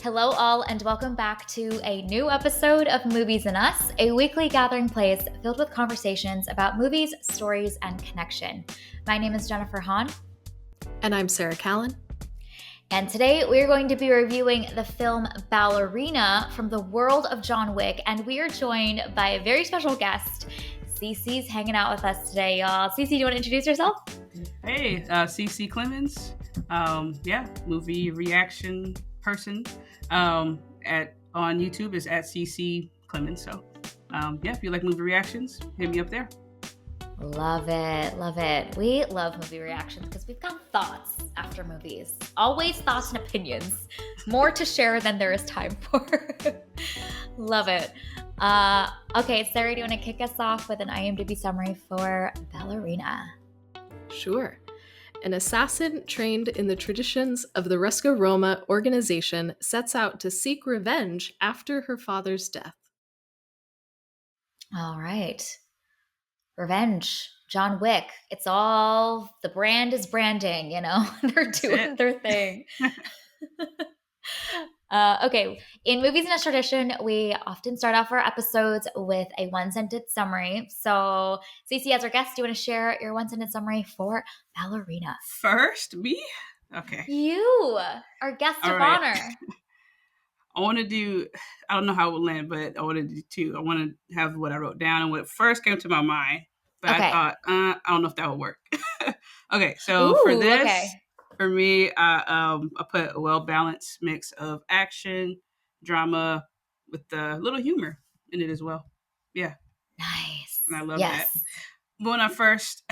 Hello, all, and welcome back to a new episode of Movies and Us, a weekly gathering place filled with conversations about movies, stories, and connection. My name is Jennifer Hahn. And I'm Sarah Callan. And today we're going to be reviewing the film Ballerina from the world of John Wick, and we are joined by a very special guest. CeCe's hanging out with us today, y'all. CeCe, do you want to introduce yourself? Hey, CeCe Clemons. Movie reaction person. On YouTube is at CeCe Clemons. So, if you like movie reactions, hit me up there. Love it. Love it. We love movie reactions because we've got thoughts after movies. Always thoughts and opinions. More to share than there is time for. Love it. Okay, Sarah, do you want to kick us off with an IMDb summary for Ballerina? Sure. An assassin trained in the traditions of the Resca Roma organization sets out to seek revenge after her father's death. All right. Revenge. John Wick. It's all, the brand is branding, you know? They're doing their thing. Okay, in Movies and Us tradition, we often start off our episodes with a one-sentence summary. So, CeCe, as our guest, do you want to share your one-sentence summary for Ballerina? First, me? Okay. You, our guest of honor. I want to do, I don't know how it will land, but I want to do two. I want to have what I wrote down and what first came to my mind. But okay. I thought, I don't know if that would work. Okay, so for this... For me, I put a well-balanced mix of action, drama, with a little humor in it as well. Yeah. Nice. And I love that. But when I first,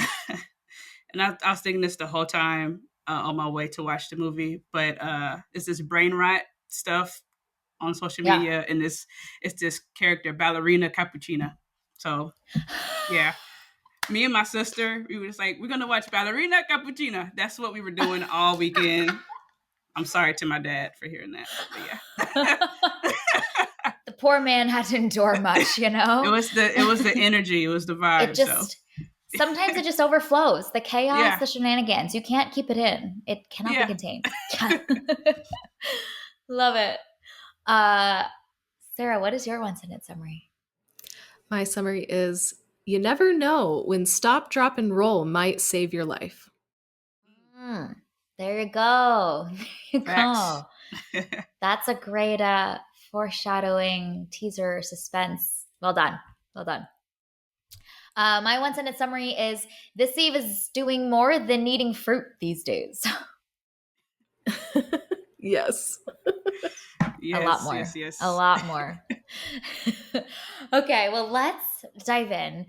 and I was thinking this the whole time on my way to watch the movie, but it's this brain rot stuff on social media, and it's this character, Ballerina Cappuccina. So, yeah. Me and my sister, we were just like, we're going to watch Ballerina Cappuccina. That's what we were doing all weekend. I'm sorry to my dad for hearing that. But yeah. The poor man had to endure much, you know? It was the energy. It was the vibe. Sometimes it just overflows. The chaos, the shenanigans. You can't keep it in. It cannot be contained. Love it. Sarah, what is your one-sentence summary? My summary is, you never know when stop, drop, and roll might save your life. There you go. There you go. That's a great foreshadowing, teaser, suspense. Well done. Well done. My one-sentence summary is, this Eve is doing more than eating fruit these days. Yes. A lot more. Yes. A lot more. Okay, well, let's dive in.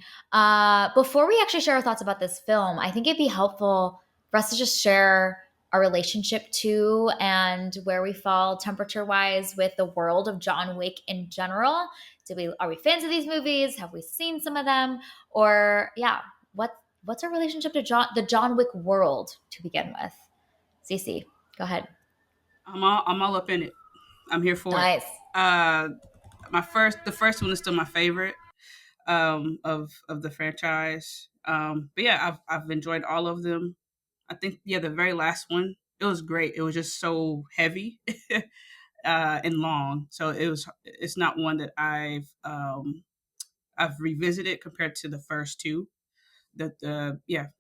Before we actually share our thoughts about this film, I think it'd be helpful for us to just share our relationship to and where we fall temperature-wise with the world of John Wick in general. Are we fans of these movies? Have we seen some of them? Or what's our relationship to the John Wick world to begin with? CeCe, go ahead. I'm all up in it. I'm here for it. The first one is still my favorite of the franchise. But yeah, I've enjoyed all of them. I think the very last one, it was great. It was just so heavy and long. So it's not one that I've revisited compared to the first two. The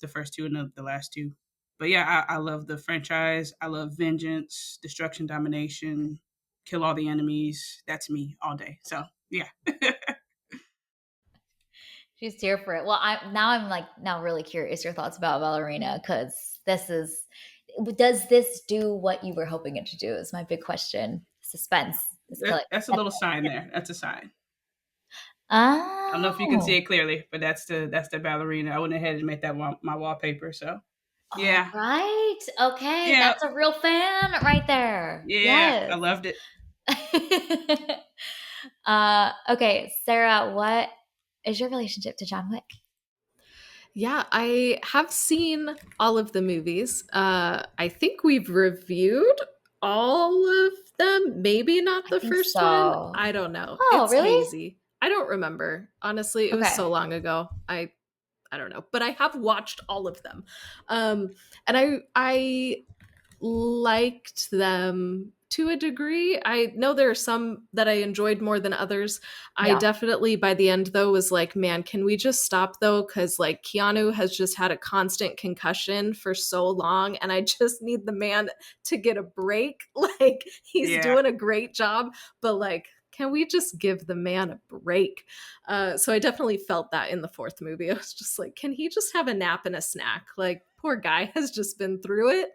first two and the last two. But yeah, I love the franchise. I love vengeance, destruction, domination, kill all the enemies. That's me all day. So yeah. She's here for it. Well, I'm really curious your thoughts about Ballerina, because does this do what you were hoping it to do? Is my big question. Suspense. That's a little sign there. That's a sign. Oh. I don't know if you can see it clearly, but that's the Ballerina. I went ahead and made that my wallpaper. So yeah. All right. Okay. Yeah. That's a real fan right there. Yeah. Yes. I loved it. Okay, Sarah, what is your relationship to John Wick? Yeah, I have seen all of the movies. I think we've reviewed all of them. Maybe not the first one. I don't know. Oh, it's really? Hazy. I don't remember. Honestly, it was so long ago. I don't know. But I have watched all of them. And I liked them to a degree. I know there are some that I enjoyed more than others. I Yeah. definitely, by the end, though, was like, man, can we just stop, though? Because, like, Keanu has just had a constant concussion for so long, and I just need the man to get a break. Like, he's Yeah. doing a great job, but, like, can we just give the man a break? So I definitely felt that in the fourth movie. I was just like, can he just have a nap and a snack? Like, poor guy has just been through it.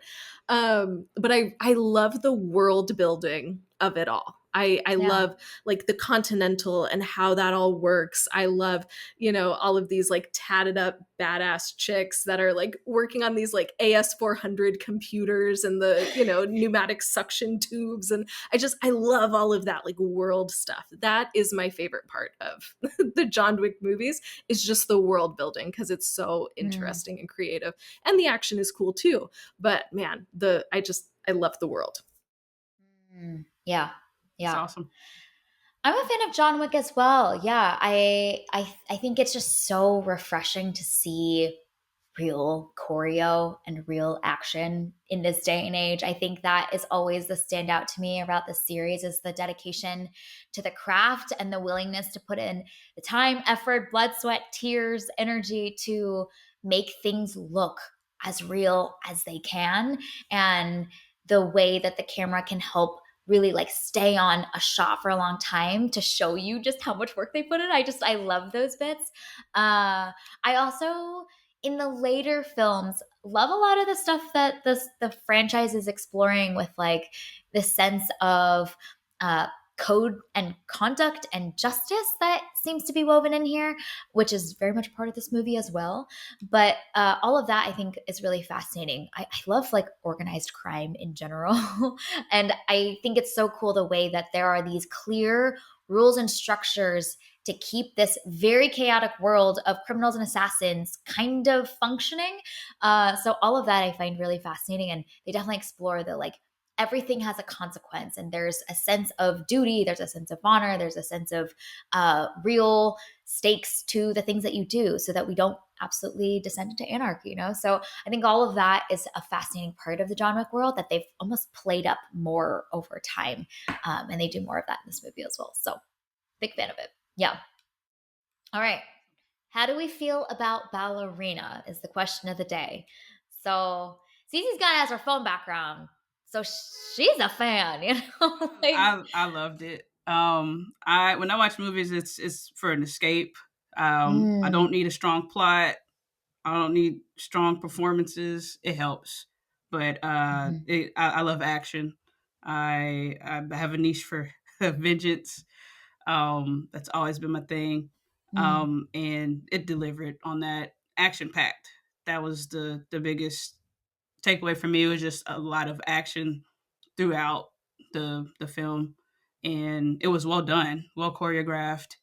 But I love the world building of it all. I Yeah. love like the Continental and how that all works. I love, all of these like tatted up badass chicks that are like working on these like AS400 computers and the, pneumatic suction tubes. And I love all of that like world stuff. That is my favorite part of the John Wick movies, is just the world building, because it's so Mm. interesting and creative. And the action is cool too. But man, I love the world. Yeah. It's Yeah. awesome. I'm a fan of John Wick as well. Yeah, I think it's just so refreshing to see real choreo and real action in this day and age. I think that is always the standout to me about the series, is the dedication to the craft and the willingness to put in the time, effort, blood, sweat, tears, energy to make things look as real as they can, and the way that the camera can help really like stay on a shot for a long time to show you just how much work they put in. I love those bits. I also, in the later films, love a lot of the stuff that the franchise is exploring, with like the sense of code and conduct and justice that seems to be woven in here, which is very much part of this movie as well. But all of that I think is really fascinating. I love like organized crime in general. And I think it's so cool the way that there are these clear rules and structures to keep this very chaotic world of criminals and assassins kind of functioning. So all of that I find really fascinating, and they definitely explore the like everything has a consequence, and there's a sense of duty, there's a sense of honor, there's a sense of real stakes to the things that you do, so that we don't absolutely descend into anarchy, So I think all of that is a fascinating part of the John Wick world that they've almost played up more over time. And they do more of that in this movie as well. So big fan of it. Yeah. All right. How do we feel about Ballerina is the question of the day. So CeCe's got has her phone background. So she's a fan, like, I loved it. I when I watch movies, it's for an escape. I don't mm, need a strong plot. I don't need strong performances. It helps, but mhm, I love action. I have a niche for vengeance. That's always been my thing, mm, and it delivered on that, action packed. That was the biggest takeaway for me. It was just a lot of action throughout the film, and it was well done, well choreographed.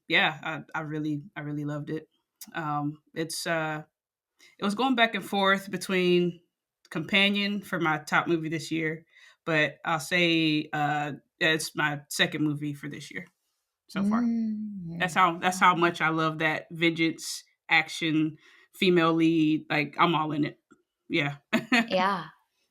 Yeah, I really loved it. It was going back and forth between Companion for my top movie this year, but I'll say it's my second movie for this year so far. That's how much I love that vengeance action female lead. Like, I'm all in it. Yeah. yeah.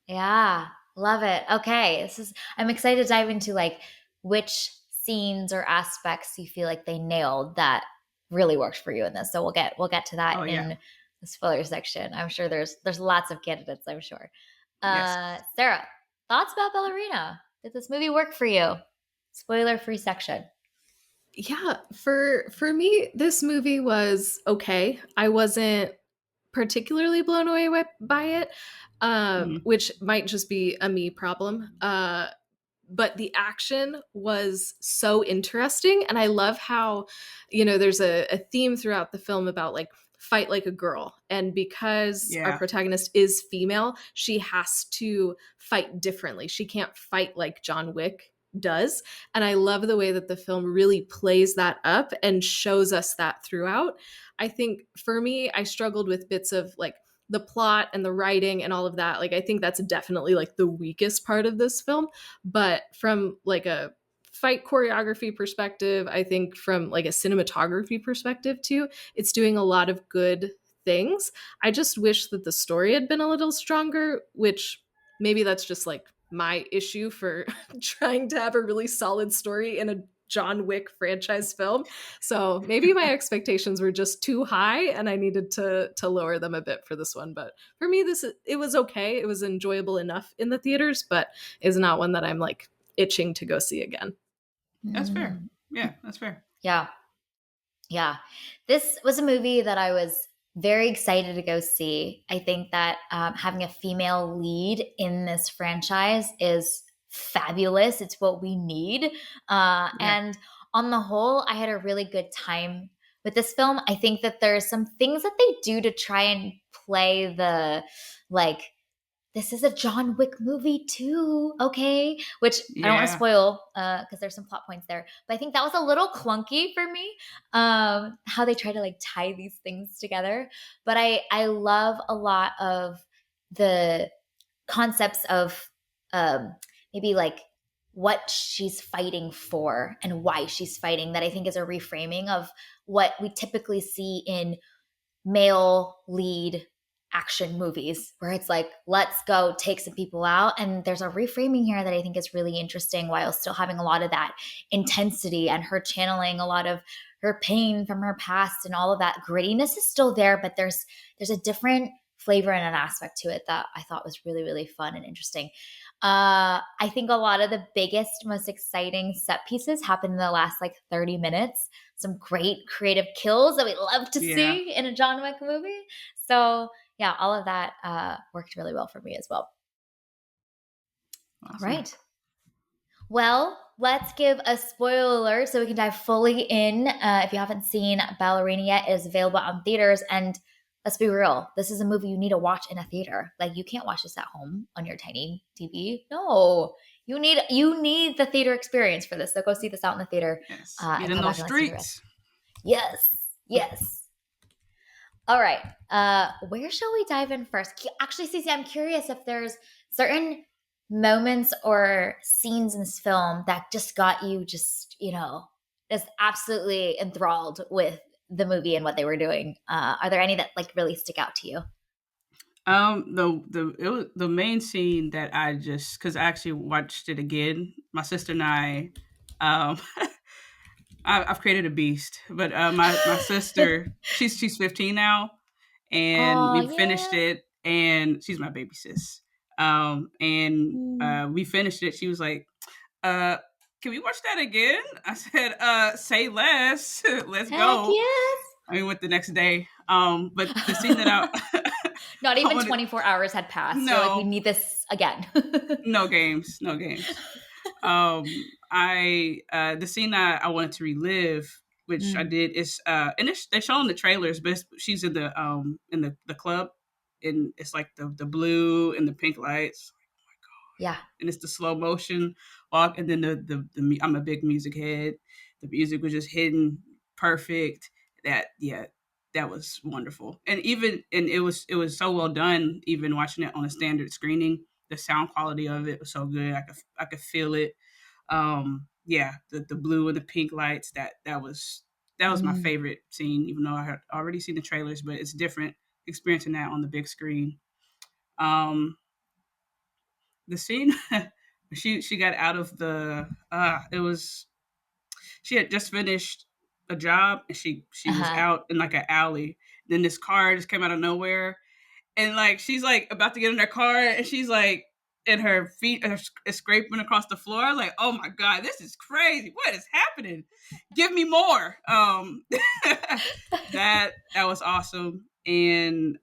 Yeah. Love it. Okay. I'm excited to dive into like which scenes or aspects you feel like they nailed that really worked for you in this. So we'll get to that Oh yeah. in the spoiler section. I'm sure there's lots of candidates, I'm sure. Yes. Sarah, thoughts about Ballerina? Did this movie work for you? Spoiler free section. Yeah, for me, this movie was okay. I wasn't particularly blown away by it, Mhm. which might just be a me problem. But the action was so interesting, and I love how, there's a theme throughout the film about like fight like a girl, and because our Yeah. protagonist is female, she has to fight differently. She can't fight like John Wick does, and I love the way that the film really plays that up and shows us that throughout. I think for me, I struggled with bits of like the plot and the writing and all of that. Like, I think that's definitely like the weakest part of this film. But from like a fight choreography perspective, I think from like a cinematography perspective too, it's doing a lot of good things. I just wish that the story had been a little stronger, which maybe that's just like my issue for trying to have a really solid story in a John Wick franchise film. So maybe my expectations were just too high and I needed to lower them a bit for this one. But for me, it was okay. It was enjoyable enough in the theaters, but is not one that I'm like itching to go see again. That's fair. Mm. Yeah, that's fair. Yeah. Yeah. This was a movie that I was very excited to go see. I think that having a female lead in this franchise is fabulous. It's what we need. Yeah. And on the whole, I had a really good time with this film. I think that there's some things that they do to try and play the like this is a John Wick movie too, okay? Which I don't want to Yeah. spoil because there's some plot points there. But I think that was a little clunky for me, how they try to like tie these things together. But I love a lot of the concepts of maybe like what she's fighting for and why she's fighting that I think is a reframing of what we typically see in male lead action movies where it's like, let's go take some people out. And there's a reframing here that I think is really interesting while still having a lot of that intensity and her channeling a lot of her pain from her past and all of that grittiness is still there, but there's a different flavor and an aspect to it that I thought was really, really fun and interesting. I think a lot of the biggest, most exciting set pieces happen in the last like 30 minutes. Some great creative kills that we love to Yeah. see in a John Wick movie. So yeah, all of that worked really well for me as well. Awesome. All right. Well, let's give a spoiler alert so we can dive fully in. If you haven't seen Ballerina yet, it is available on theaters. And let's be real, this is a movie you need to watch in a theater. Like you can't watch this at home on your tiny TV. No, you need the theater experience for this. So go see this out in the theater. Yes. And Get in come those back and listen to the rest. streets. Yes. Yes. All right. Where shall we dive in first? Actually, CeCe, I'm curious if there's certain moments or scenes in this film that just got you just absolutely enthralled with the movie and what they were doing. Are there any that like really stick out to you? The main scene that I just because I actually watched it again. My sister and um, I've created a beast, but my sister, she's 15 now, and we finished it, and she's my baby sis. And we finished it. She was like, "Can we watch that again?" I said, "Say less, let's Heck go." yes. We went the next day. But the scene that I not even 24 hours had passed. No, you're like, we need this again. no games. The scene that I wanted to relive, which I did, is and they show in the trailers, but she's in the club, and it's like the blue and the pink lights. Oh my god! Yeah, and it's the slow motion walk, and then the I'm a big music head. The music was just hitting perfect. That was wonderful, and it was so well done. Even watching it on a standard screening, the sound quality of it was so good. I could feel it. The blue and the pink lights. That was my favorite scene, even though I had already seen the trailers, but it's different experiencing that on the big screen. The scene she got out of the it was she had just finished a job, and she was out in like an alley. Then this car just came out of nowhere, and like she's like about to get in her car, and she's like, and her feet are scraping across the floor. I was like, oh my god, this is crazy. What is happening? Give me more. That was awesome. And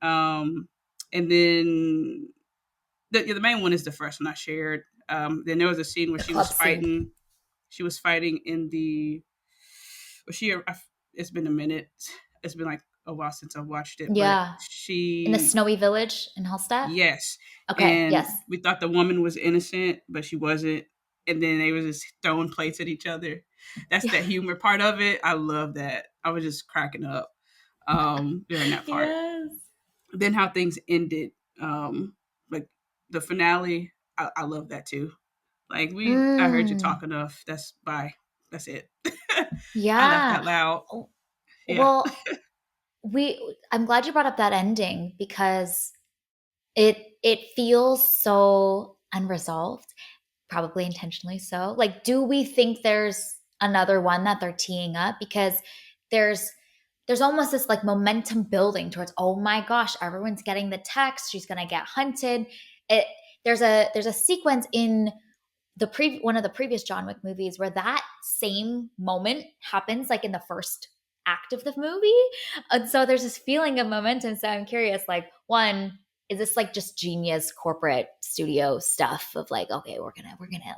then the main one is the first one I shared. Then there was a scene where she was fighting. Scene. She was fighting in the. It's been a minute. It's been like a while since I watched it. Yeah. But she in the snowy village in Hallstatt. Yes. Okay. And yes. We thought the woman was innocent, but she wasn't. And then they was just throwing plates at each other. That's the humor part of it. I love that. I was just cracking up during that part. Yes. Then how things ended. Like the finale. I love that too. Like I heard you talk enough. That's bye. That's it. Yeah. I laughed out loud. Yeah. Well, I'm glad you brought up that ending because it feels so unresolved, probably intentionally so. Like, do we think there's another one that they're teeing up? Because there's there's almost this like momentum building towards, oh my gosh, everyone's getting the text, she's gonna get hunted. It there's a sequence in one of the previous John Wick movies where that same moment happens like in the first act of the movie. And so there's this feeling of momentum. So I'm curious, like, one, is this like just genius corporate studio stuff of like, okay, we're gonna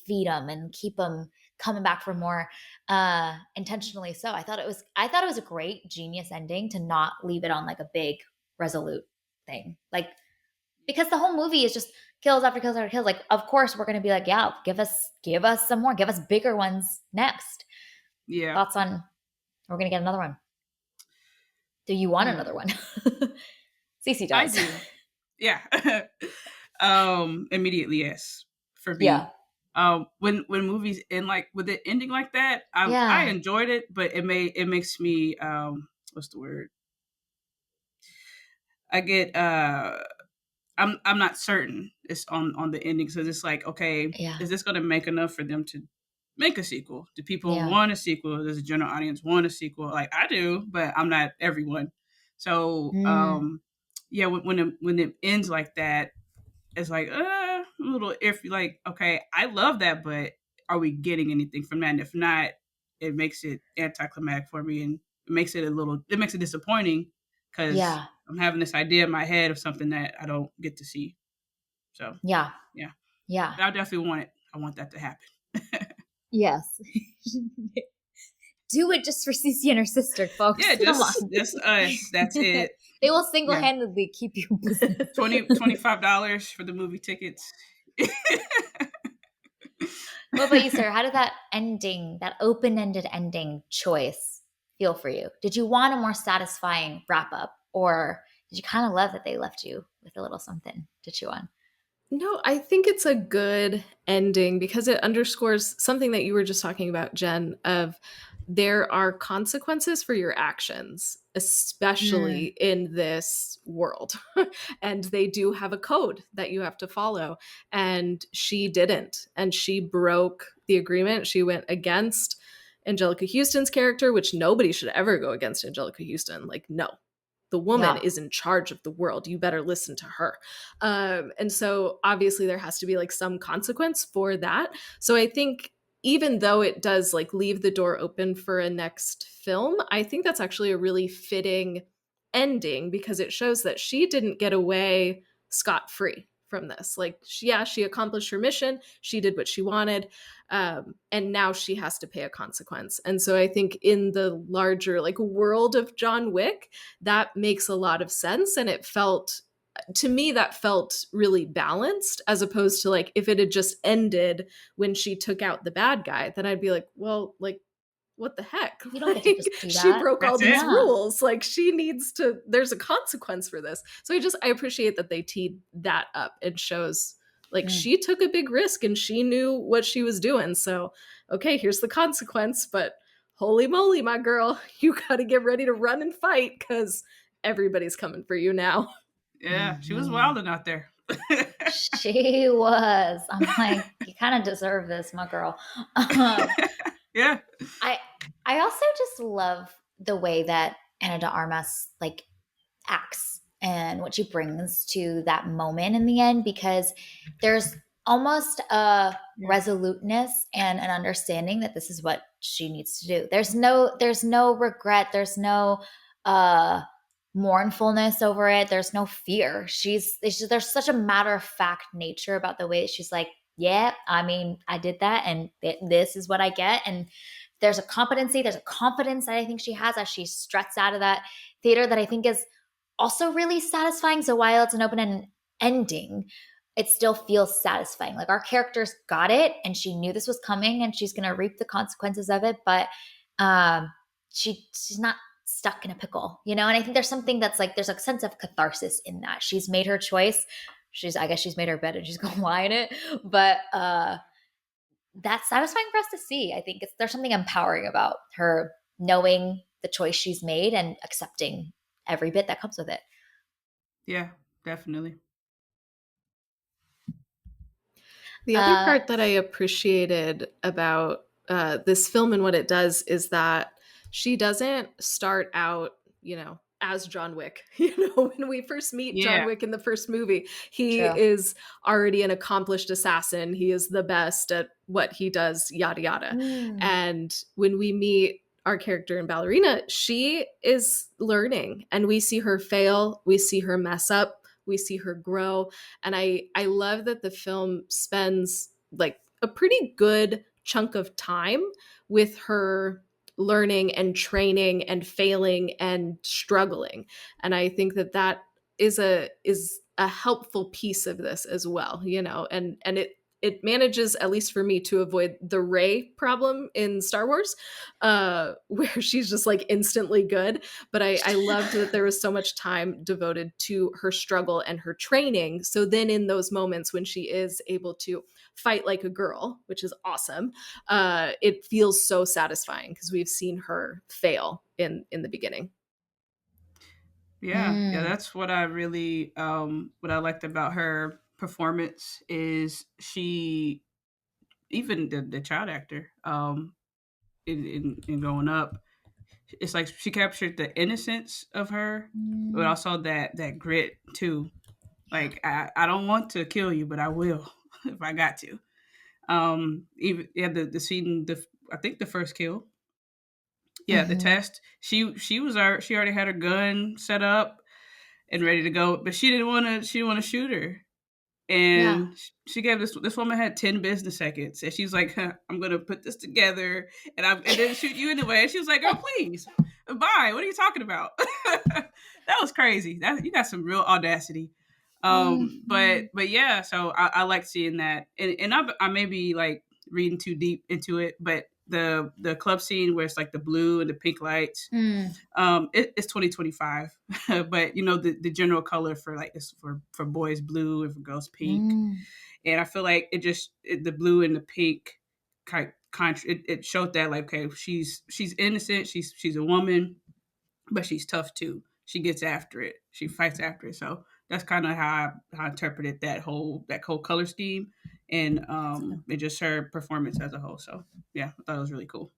feed them and keep them coming back for more, intentionally so. I thought it was a great genius ending to not leave it on like a big resolute thing. Like, because the whole movie is just kills after kills after kills. Like, of course, we're going to be like, yeah, give us some more, give us bigger ones next. Yeah. Thoughts on we're going to get another one? Do you want another one? CeCe I does. do. Yeah. Immediately, yes. For me. Yeah. When movies end like with it ending like that, I enjoyed it, but it makes me what's the word? I get I'm not certain it's on the ending, so it's like, okay, Yeah. is this going to make enough for them to make a sequel? Do people Yeah. want a sequel? Does the general audience want a sequel? Like, I do, but I'm not everyone. So yeah, when it ends like that, it's like a little iffy. Like, okay, I love that, but are we getting anything from that? And if not, it makes it anticlimactic for me, and it makes it disappointing because Yeah. I'm having this idea in my head of something that I don't get to see. So Yeah. yeah, Yeah. but I definitely want it. I want that to happen. Yes. Do it just for CeCe and her sister, folks. Yeah, Come on. just us. That's it. They will Yeah, single-handedly keep you in business. $25 for the movie tickets. What about you, sir? How did that open-ended ending choice feel for you? Did you want a more satisfying wrap up, or did you kind of love that they left you with a little something to chew on? No, I think it's a good ending because it underscores something that you were just talking about, Jen, of there are consequences for your actions, especially in this world. And they do have a code that you have to follow. And she didn't. And she broke the agreement. She went against Angelica Houston's character, which nobody should ever go against Angelica Houston. Like, no, the woman Yeah. is in charge of the world. You better listen to her. And so obviously there has to be like some consequence for that. So I think even though it does like leave the door open for a next film, I think that's actually a really fitting ending because it shows that she didn't get away scot-free from this. Like, she accomplished her mission. She did what she wanted. And now she has to pay a consequence. And so I think in the larger like world of John Wick, that makes a lot of sense. And it felt, to me, that felt really balanced as opposed to like if it had just ended when she took out the bad guy, then I'd be like, well, like, what the heck? You don't Like, get to just do she that. broke all That's these it. Yeah. rules. Like, she needs to, there's a consequence for this. So I appreciate that they teed that up. It shows like she took a big risk and she knew what she was doing. So, okay, here's the consequence, but holy moly, my girl, you got to get ready to run and fight because everybody's coming for you now. Yeah, she was wilding out there. She was. I'm like, you kind of deserve this, my girl. Yeah. I also just love the way that Ana de Armas like acts and what she brings to that moment in the end, because there's almost a resoluteness and an understanding that this is what she needs to do. There's no regret, there's no uh mournfulness over it, there's no fear. There's such a matter of fact nature about the way that she's like, yeah, I mean, I did that and this is what I get. And there's a competency, there's a confidence that I think she has as she struts out of that theater that I think is also really satisfying. So while it's an open-ended ending, it still feels satisfying. Like, our characters got it and she knew this was coming and she's going to reap the consequences of it. But she's not stuck in a pickle, you know? And I think there's something that's like, there's a sense of catharsis in that. She's made her choice. I guess she's made her bed and she's going to lie in it. But that's satisfying for us to see. I think there's something empowering about her knowing the choice she's made and accepting every bit that comes with it. Yeah, definitely. The other part that I appreciated about this film and what it does is that she doesn't start out, as John Wick. When we first meet John Yeah. Wick in the first movie, he True. is already an accomplished assassin. He is the best at what he does, yada, yada. Mm. And when we meet our character in Ballerina, she is learning and we see her fail, we see her mess up, we see her grow, and I love that the film spends like a pretty good chunk of time with her learning and training and failing and struggling. And I think that that is a helpful piece of this as well, and it manages, at least for me, to avoid the Rey problem in Star Wars, where she's just like instantly good. But I loved that there was so much time devoted to her struggle and her training. So then in those moments when she is able to fight like a girl, which is awesome, it feels so satisfying because we've seen her fail in the beginning. Yeah, yeah, Mm. that's what I really what I liked about her performance is she, even the child actor, in growing up, it's like she captured the innocence of her, but Mm. also that grit too. Yeah. Like I don't want to kill you, but I will if I got to. Even yeah, the scene, the I think the first kill, yeah, the Mm-hmm. test. She already had her gun set up and ready to go, but she didn't want to shoot her. Yeah. And she gave this woman had 10 business seconds, and she's like, huh, I'm gonna put this together and then shoot you anyway. And she was like, girl, please, bye, what are you talking about? That was crazy. That you got some real audacity. Mm-hmm. But yeah, so I like seeing that, and I may be like reading too deep into it, but the club scene where it's like the blue and the pink lights, Mm. it's 2025, but the general color for like this for boys blue and for girls pink, Mm. and I feel like the blue and the pink it showed that, like, okay, she's innocent, she's a woman, but she's tough too. She gets after it, she fights after it. So that's kind of how I interpreted that whole color scheme, and That's good. and just her performance as a whole. So yeah, I thought it was really cool.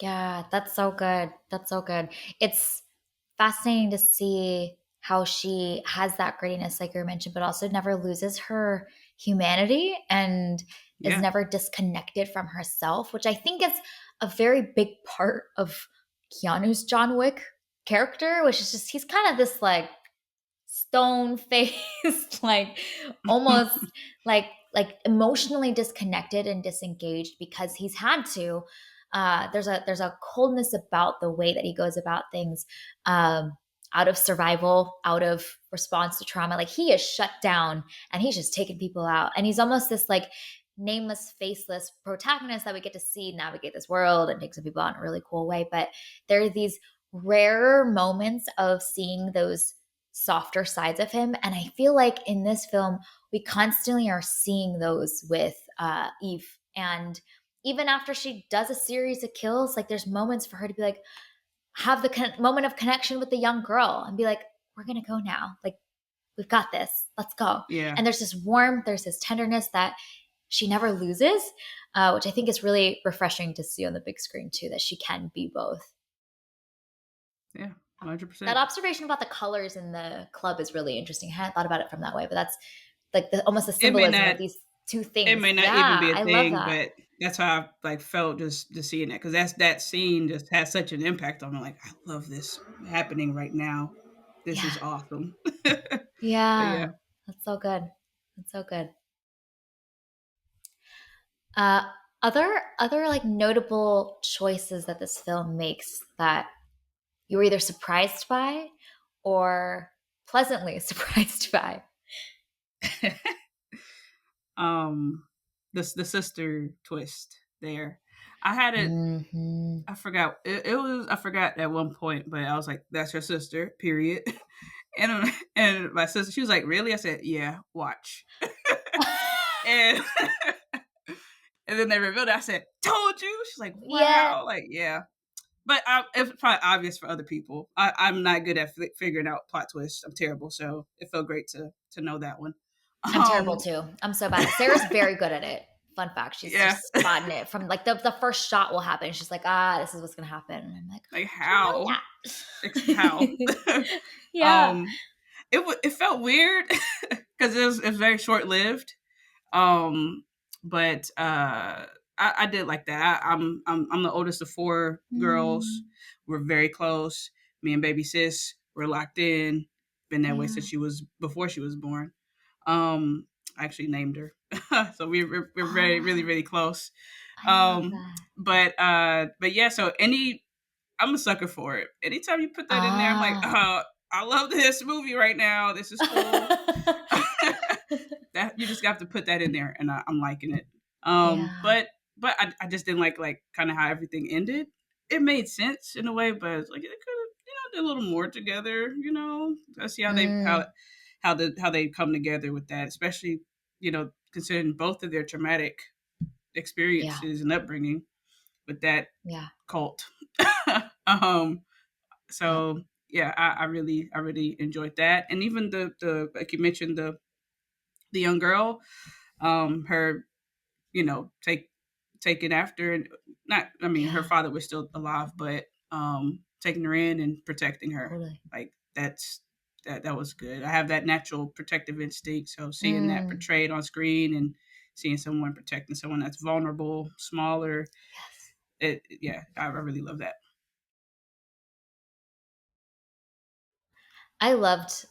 Yeah, that's so good. That's so good. It's fascinating to see how she has that grittiness, like you mentioned, but also never loses her humanity and is Yeah, never disconnected from herself, which I think is a very big part of Keanu's John Wick character, which is just he's kind of this like stone faced, like almost like emotionally disconnected and disengaged because he's had to. There's a coldness about the way that he goes about things, out of survival, out of response to trauma. Like he is shut down and he's just taking people out, and he's almost this like nameless, faceless protagonist that we get to see navigate this world and take some people out in a really cool way. But there are these rare moments of seeing those softer sides of him. And I feel like in this film, we constantly are seeing those with Eve. And even after she does a series of kills, like there's moments for her to be like, have the moment of connection with the young girl and be like, we're going to go now. Like, we've got this. Let's go. yeah, And there's this warmth, there's this tenderness that she never loses, which I think is really refreshing to see on the big screen too, that she can be both. yeah, That 100%. observation about the colors in the club is really interesting. I hadn't thought about it from that way, but that's like almost the It may symbolism not of these two it things. may not even Yeah, be a I love thing, that. but that's how I like felt just seeing that, because that scene just has such an impact on me. Like, I love this happening right now. This Yeah, is awesome. But yeah, yeah, that's so good. That's so good. Uh, other like notable choices that this film makes that you were either surprised by or pleasantly surprised by. um, the sister twist there. I had it. Mm-hmm. I forgot. It was. I forgot at one point, but I was like, "That's your sister." Period. And my sister, she was like, "Really?" I said, "Yeah, watch." And and then they revealed it. I said, "Told you." She's like, Yeah, "Wow!" Like, yeah. But it's probably obvious for other people. I'm not good at figuring out plot twists. I'm terrible, so it felt great to know that one. I'm terrible too. I'm so bad. Sarah's very good at it. Fun fact, she's Yeah. just spotting it from like the first shot will happen. She's like, this is what's gonna happen. And I'm like how? How? you know that? Yeah. It felt weird because it was very short lived. But I did like that. I'm the oldest of four girls. We're very close. Me and baby sis were locked in. Been that way since before she was born. I actually named her, so we're very really close. I love that. But yeah. So I'm a sucker for it. Anytime you put that in there, I'm like, I love this movie right now. This is cool. That you just have to put that in there, and I'm liking it. But I just didn't like kind of how everything ended. It made sense in a way, but it's like it could have did a little more together. Let's see how they come together with that, especially considering both of their traumatic experiences and upbringing with that cult. So yeah, I really enjoyed that, and even the like you mentioned the young girl, her taken after, and not I mean her father was still alive, but taking her in and protecting her. Totally. Like that was good. I have that natural protective instinct, so seeing that portrayed on screen and seeing someone protecting someone that's vulnerable, smaller, I really love that. I loved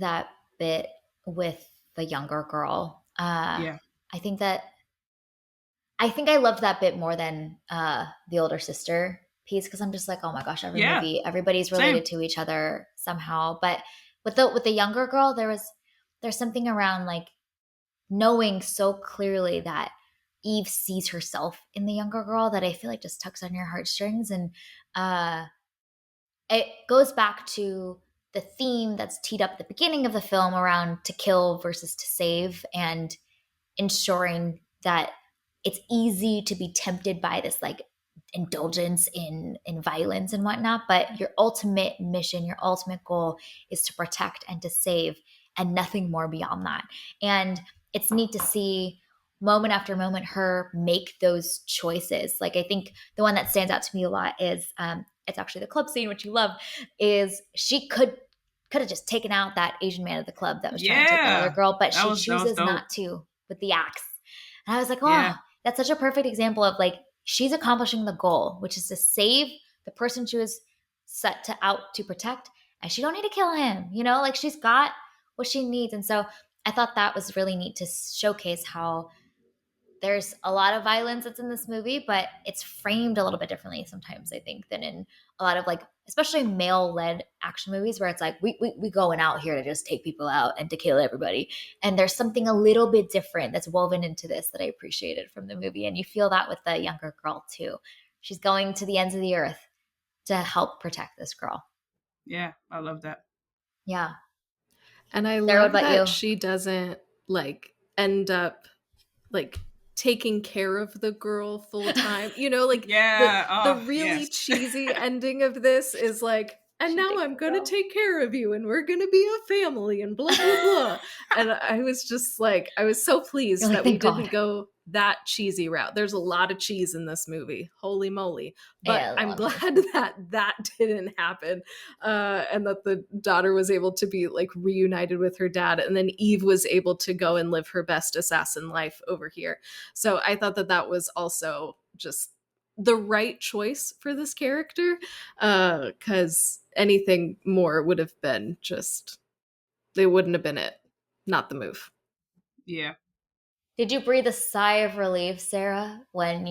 that bit with the younger girl. I think I loved that bit more than the older sister piece, because I'm just like, oh my gosh, every movie, everybody's related to each other somehow. But with the younger girl, there's something around like knowing so clearly that Eve sees herself in the younger girl that I feel like just tugs on your heartstrings, and it goes back to the theme that's teed up at the beginning of the film around to kill versus to save, and ensuring that it's easy to be tempted by this like indulgence in violence and whatnot, but your ultimate mission, your ultimate goal is to protect and to save, and nothing more beyond that. And it's neat to see moment after moment her make those choices. Like I think the one that stands out to me a lot is it's actually the club scene, which you love, is she could have just taken out that Asian man at the club that was trying to take that other girl, but she chooses not to with the axe. And I was like, that's such a perfect example of like, she's accomplishing the goal, which is to save the person she was set out to protect. And she don't need to kill him, like she's got what she needs. And so I thought that was really neat to showcase how there's a lot of violence that's in this movie, but it's framed a little bit differently sometimes, I think, than in a lot of like, especially male-led action movies where it's like, we going out here to just take people out and to kill everybody. And there's something a little bit different that's woven into this that I appreciated from the movie. And you feel that with the younger girl too. She's going to the ends of the earth to help protect this girl. Yeah, I love that. Yeah. And I love that she doesn't like end up like taking care of the girl full time. The really cheesy ending of this is like, and now I'm going to take care of you and we're going to be a family and blah, blah, blah. And I was just like, I was so pleased that we didn't go that cheesy route. There's a lot of cheese in this movie. Holy moly. But I'm glad that didn't happen. And that the daughter was able to be like reunited with her dad. And then Eve was able to go and live her best assassin life over here. So I thought that was also just the right choice for this character, because anything more would have been just, they wouldn't have been it, not the move. Yeah. Did you breathe a sigh of relief, Sarah, when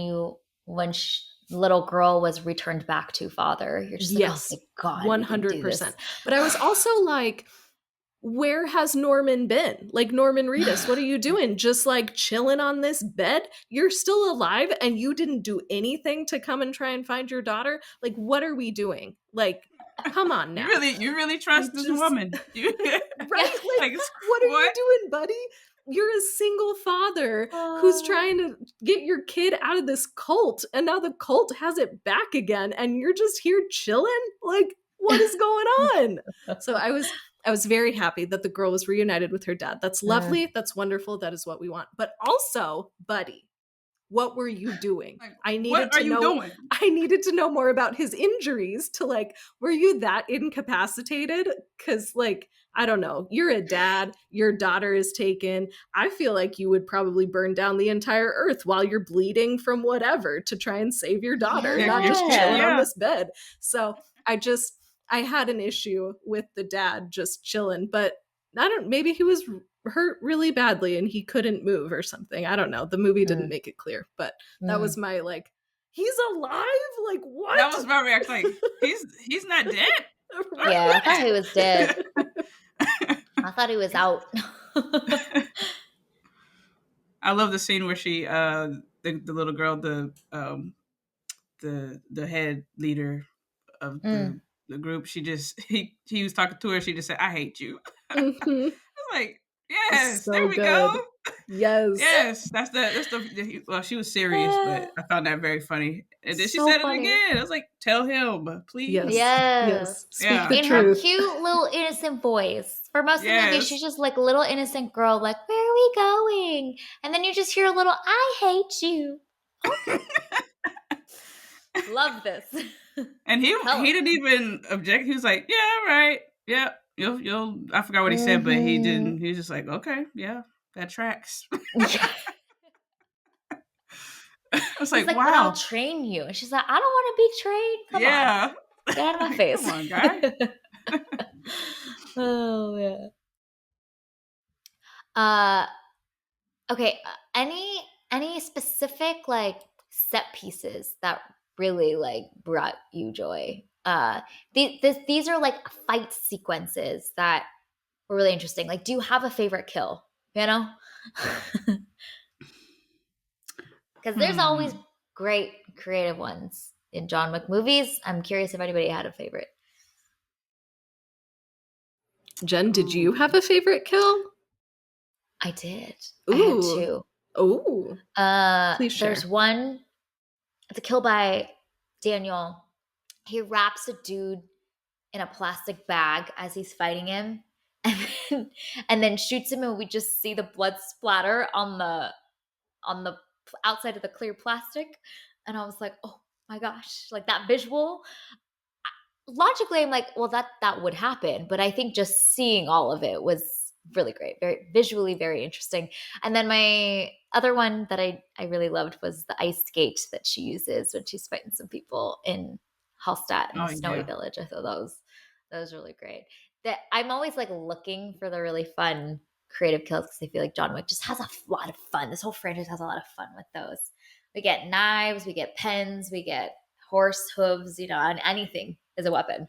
little girl was returned back to father? You're just like, oh my God, 100%. But I was also like, where has Norman been? Like, Norman Reedus, what are you doing? Just like chilling on this bed? You're still alive and you didn't do anything to come and try and find your daughter? Like, what are we doing? Like, come on now. You really trust this woman. Right? Like, what are you doing, buddy? You're a single father who's trying to get your kid out of this cult, and now the cult has it back again, and you're just here chilling? Like, what is going on? So I I was very happy that the girl was reunited with her dad. That's lovely. That's wonderful. That is what we want. But also, buddy, what were you doing? Like, I needed what are to you know. doing? I needed to know more about his injuries. To like, were you that incapacitated? Because like, I don't know. You're a dad. Your daughter is taken. I feel like you would probably burn down the entire earth while you're bleeding from whatever to try and save your daughter, not just chilling on this bed. So I had an issue with the dad just chilling, but maybe he was hurt really badly and he couldn't move or something. I don't know. The movie didn't make it clear, but that was my like, he's alive? Like, what? That was my reaction. Like, he's not dead? Yeah, I thought he was dead. I thought he was out. I love the scene where she, the little girl, the head leader of the group, he was talking to her. She just said, "I hate you." I was like, yes, so there we go. Yes, that's the. Well, she was serious, but I found that very funny. And then she said it again. I was like, "Tell him, please." Yes. Speak the in truth. Her cute little innocent voice. For most of the movie, she's just like a little innocent girl, like, where are we going? And then you just hear a little, I hate you. Okay. Love this. And he didn't even object. He was like, "Yeah, all right, yeah, you'll." I forgot what he said, but he didn't. He was just like, "Okay, yeah, that tracks." I was like, wow. But I'll train you. And she's like, I don't want to be trained. Come on. Get out of my face. Come on, guy. Oh, yeah. Okay. Any specific like set pieces that really like brought you joy? These are like fight sequences that were really interesting. Like, do you have a favorite kill? You know? Because there's always great creative ones in John Wick movies. I'm curious if anybody had a favorite. Jen, did you have a favorite kill? I did. I had two. Oh. Please share. There's one. It's a kill by Daniel. He wraps a dude in a plastic bag as he's fighting him, and then shoots him, and we just see the blood splatter on the outside of the clear plastic. And I was like, oh my gosh, like that visual. Logically, I'm like, well, that would happen. But I think just seeing all of it was really great, very visually, very interesting. And then my other one that I really loved was the ice skate that she uses when she's fighting some people in Hallstatt in the Snowy Village. I thought that was really great. That I'm always like looking for the really fun creative kills because I feel like John Wick just has a lot of fun. This whole franchise has a lot of fun with those. We get knives, we get pens, we get horse hooves, and anything is a weapon.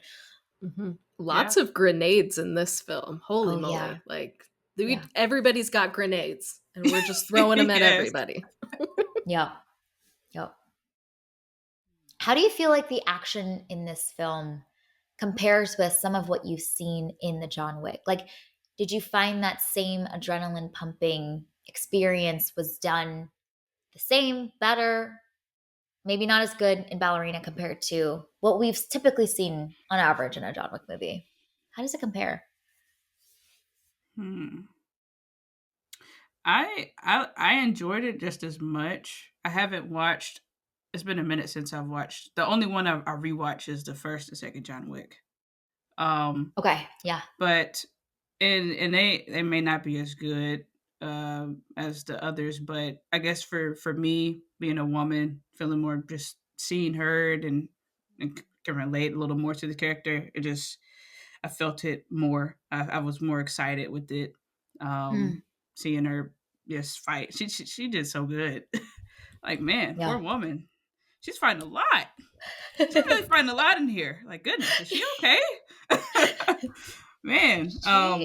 Lots of grenades in this film. Holy moly. Yeah. Like everybody's got grenades and we're just throwing them at everybody. Yep. How do you feel like the action in this film compares with some of what you've seen in the John Wick? Like, did you find that same adrenaline pumping experience was done the same, better, maybe not as good in Ballerina compared to what we've typically seen on average in a John Wick movie? How does it compare? I enjoyed it just as much. I haven't watched. It's been a minute since I've watched. The only one I rewatched is the first and second John Wick. Okay, yeah. But and they may not be as good as the others, but I guess for me, being a woman, feeling more just seeing her and can relate a little more to the character, I felt it more. I was more excited with it. Seeing her just fight. She did so good. Like, man, poor woman. She's fighting a lot. She's really fighting a lot in here. Like, goodness, is she okay? Man,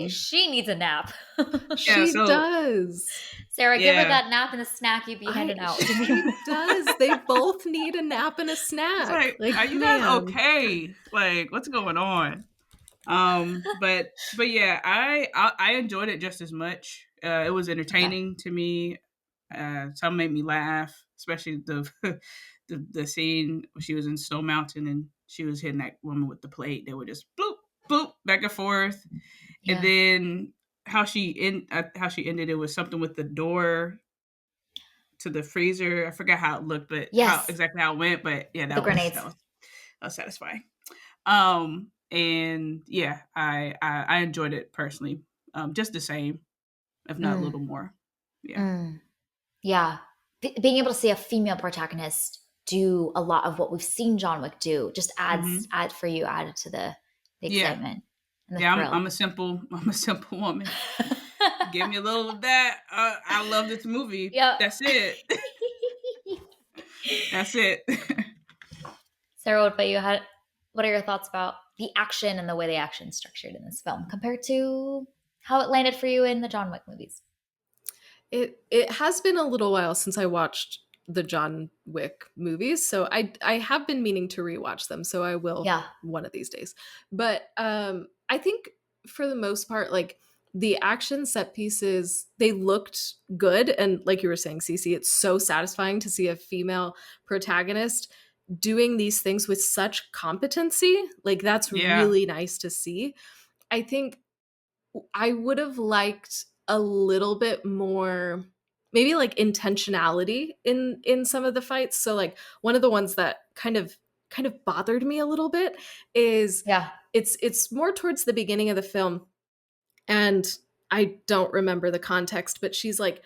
she needs a nap. She does. Sarah, give her that nap and a snack you'd be handing out. She does. They both need a nap and a snack. Like, are you guys okay? Like, what's going on? But yeah, I enjoyed it just as much. It was entertaining to me. Some made me laugh, especially the scene when she was in Snow Mountain and she was hitting that woman with the plate. They were just bloop, bloop, back and forth. And then how she ended it was something with the door to the freezer. I forgot how it looked, but how exactly how it went. But yeah, that was satisfying. And yeah, I enjoyed it personally. Just the same, if not a little more. Yeah. Yeah. Being able to see a female protagonist do a lot of what we've seen John Wick do just added to the excitement and the thrill. I'm a simple woman. Give me a little of that. I love this movie. Yep. That's it. That's it. Sarah, what about you? What are your thoughts about the action and the way the action is structured in this film compared to how it landed for you in the John Wick movies? It has been a little while since I watched the John Wick movies, so I have been meaning to rewatch them, so I will one of these days. But I think for the most part, like the action set pieces, they looked good, and like you were saying, CeCe, it's so satisfying to see a female protagonist doing these things with such competency. Like that's really nice to see. I think I would have liked a little bit more, maybe like intentionality in some of the fights. So like one of the ones that kind of bothered me a little bit is it's more towards the beginning of the film, and I don't remember the context, but she's like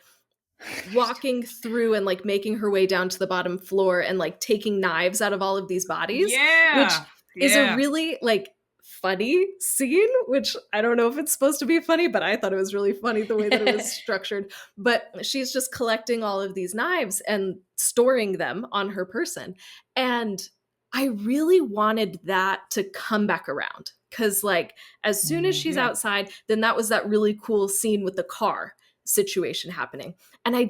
walking through and like making her way down to the bottom floor and like taking knives out of all of these bodies, which is a really like funny scene, which I don't know if it's supposed to be funny, but I thought it was really funny the way that it was structured. But she's just collecting all of these knives and storing them on her person. And I really wanted that to come back around, because like as soon as she's outside, then that was that really cool scene with the car situation happening. And I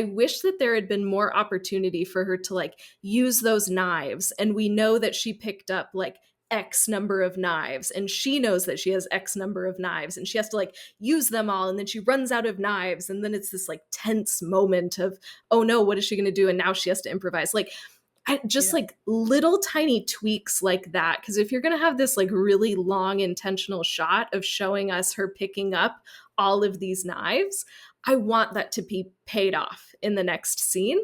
wish that there had been more opportunity for her to like use those knives. And we know that she picked up like X number of knives, and she knows that she has X number of knives, and she has to like use them all, and then she runs out of knives, and then it's this like tense moment of, oh no, what is she going to do? And now she has to improvise. Like like little tiny tweaks like that, because if you're going to have this like really long intentional shot of showing us her picking up all of these knives, I want that to be paid off in the next scene.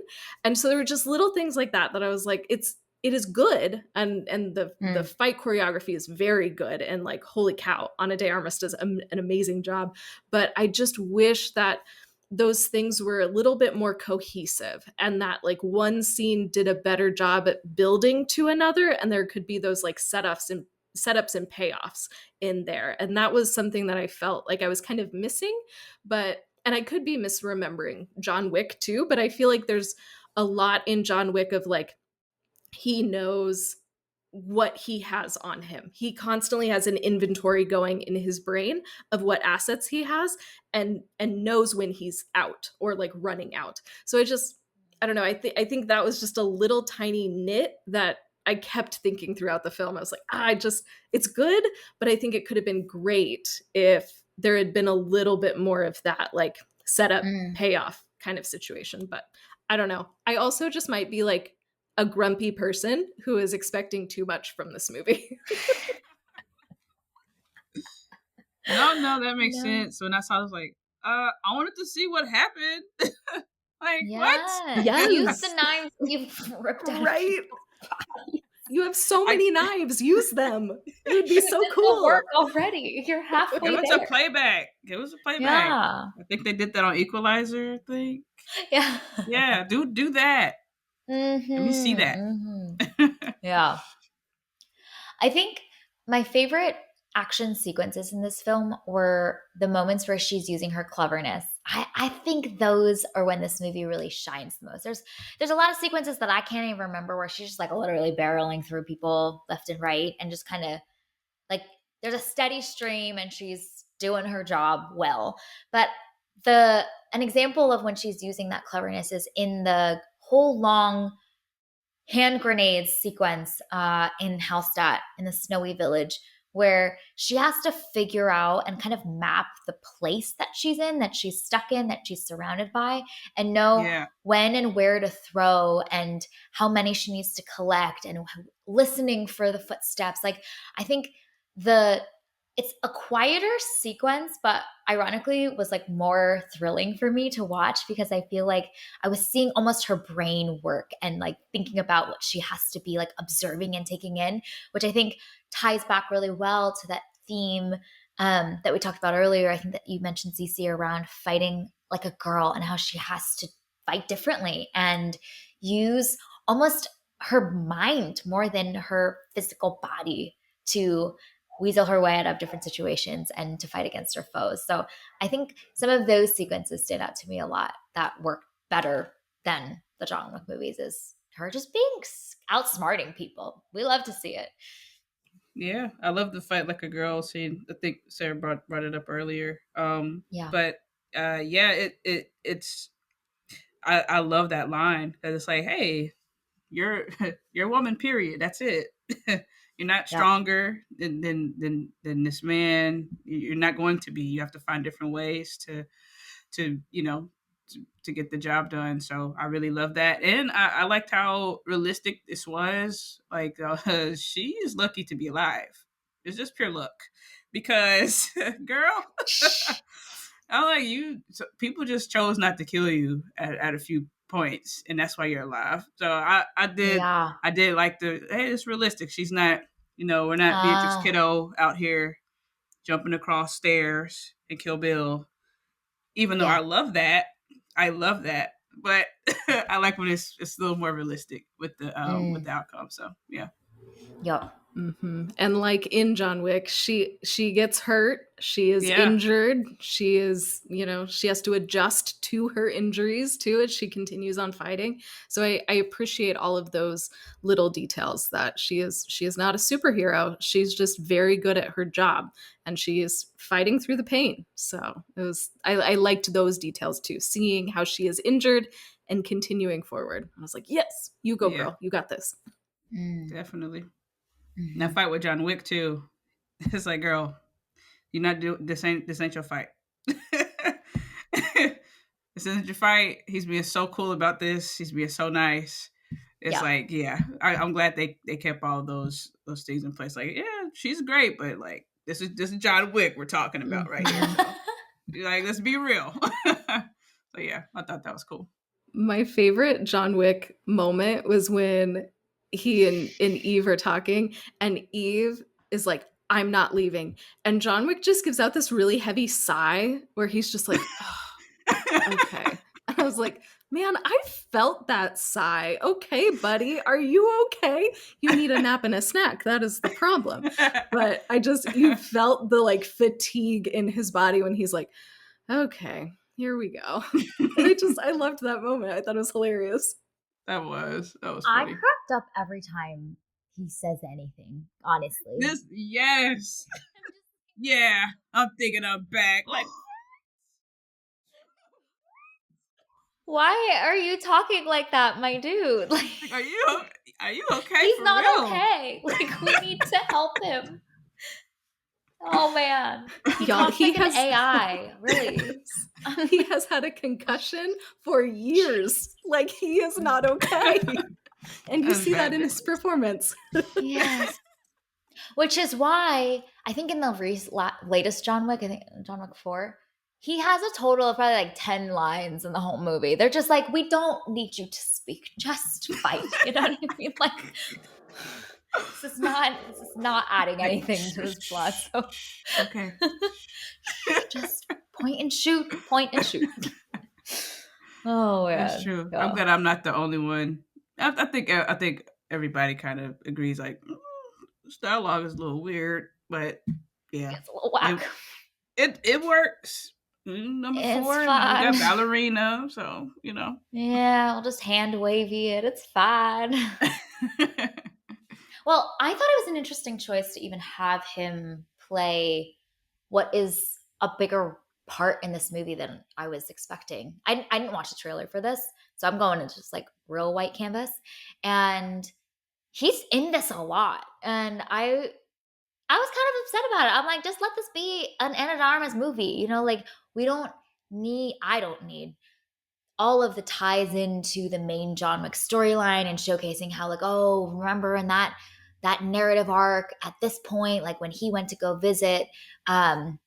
And so there were just little things like that I was like, it is good, and the fight choreography is very good, and like holy cow, Ana de Armas does an amazing job. But I just wish that those things were a little bit more cohesive, and that like one scene did a better job at building to another, and there could be those like setups and payoffs in there. And that was something that I felt like I was kind of missing. And I could be misremembering John Wick too, but I feel like there's a lot in John Wick of like, he knows what he has on him. He constantly has an inventory going in his brain of what assets he has, and knows when he's out or like running out. So I don't know. I think that was just a little tiny nit that I kept thinking throughout the film. I was like, it's good, but I think it could have been great if there had been a little bit more of that like setup payoff kind of situation. But I don't know. I also just might be like a grumpy person who is expecting too much from this movie. No, that makes sense. When I saw it, I was like, I wanted to see what happened. Like, what? Yes. Use the knives you've ripped out. Right? You have so many knives. Use them. It would be so cool. Work already. You're halfway there. Give us a playback. Yeah. I think they did that on Equalizer, I think. Yeah. Yeah, do that. Let me see that. Yeah. I think my favorite action sequences in this film were the moments where she's using her cleverness. I think those are when this movie really shines the most. There's a lot of sequences that I can't even remember where she's just like literally barreling through people left and right, and just kind of like there's a steady stream and she's doing her job well. But an example of when she's using that cleverness is in the whole long hand grenades sequence in Hallstatt in the snowy village, where she has to figure out and kind of map the place that she's in, that she's stuck in, that she's surrounded by, and know when and where to throw and how many she needs to collect, and listening for the footsteps. Like, I think the it's a quieter sequence, but ironically was like more thrilling for me to watch because I feel like I was seeing almost her brain work and like thinking about what she has to be like observing and taking in, which I think ties back really well to that theme that we talked about earlier. I think that you mentioned CeCe around fighting like a girl and how she has to fight differently and use almost her mind more than her physical body to weasel her way out of different situations and to fight against her foes. So I think some of those sequences stand out to me a lot that work better than the John Wick movies is her just being outsmarting people. We love to see it. Yeah, I love the fight like a girl scene. I think Sarah brought it up earlier. Yeah. But yeah, it's I love that line because it's like, hey, you're you're a woman. Period. That's it. You're not Yep. stronger than this man. You're not going to be. You have to find different ways to to get the job done. So I really love that, and I liked how realistic this was. Like she is lucky to be alive. It's just pure luck, because girl, I like you. So people just chose not to kill you at a few points, and that's why you're alive. So Yeah. I did like the hey, it's realistic. She's not, we're not Beatrix Ah, Kiddo out here jumping across stairs and Kill Bill. Even though yeah. I love that, but I like when it's a little more realistic with the Mm, outcome. So yeah, yep. And like in John Wick, she gets hurt, she is yeah, injured, she is, she has to adjust to her injuries too as she continues on fighting. So I appreciate all of those little details that she is not a superhero. She's just very good at her job and she is fighting through the pain. So I liked those details too, seeing how she is injured and continuing forward. I was like, yes, you go, yeah, girl, you got this. Mm, definitely. And that mhm. fight with John Wick too. It's like, girl, you not do this ain't your fight. This isn't your fight. He's being so cool about this. He's being so nice. It's Yeah. like, yeah, I'm glad they kept all of those things in place. Like, yeah, she's great, but like this is John Wick we're talking about right here. Mhm. So like, let's be real. So yeah, I thought that was cool. My favorite John Wick moment was when he and Eve are talking, and Eve is like, I'm not leaving. And John Wick just gives out this really heavy sigh where he's just like, oh, okay. And I was like, man, I felt that sigh. Okay, buddy, are you okay? You need a nap and a snack. That is the problem. But you felt the like fatigue in his body when he's like, okay, here we go. And I loved that moment. I thought it was hilarious. That was I funny. cracked up every time he says anything, honestly. This yes, yeah. I'm thinking I'm back. Like, Why are you talking like that, my dude? Like, are you okay he's for not real? okay. Like, we need to help him. Oh man. He Y'all, talks like an AI, really. he has had a concussion for years. Like he is not okay. And you That's see that bad in his news. performance. Yes. Which is why I think in the latest John Wick, I think John Wick 4, he has a total of probably like 10 lines in the whole movie. They're just like, we don't need you to speak, just fight. You know what I mean? Like, this is not adding Like, anything to this plot. So okay. just point and shoot, point and shoot. Oh That's man. true. I'm Yeah. glad I'm not the only one. I think everybody kind of agrees. Like, this dialogue is a little weird, but yeah, It's a little it whack. it works. Number It's 4, we fine. got Ballerina, so Yeah, I'll just hand wavy it. It's fine. Well, I thought it was an interesting choice to even have him play what is a bigger part in this movie than I was expecting. I didn't watch the trailer for this, so I'm going into just like real white canvas. And he's in this a lot. And I was kind of upset about it. I'm like, just let this be an Anna de Armas movie. Like I don't need all of the ties into the main John Wick storyline and showcasing how like, oh, remember in that that narrative arc at this point, like when he went to go visit the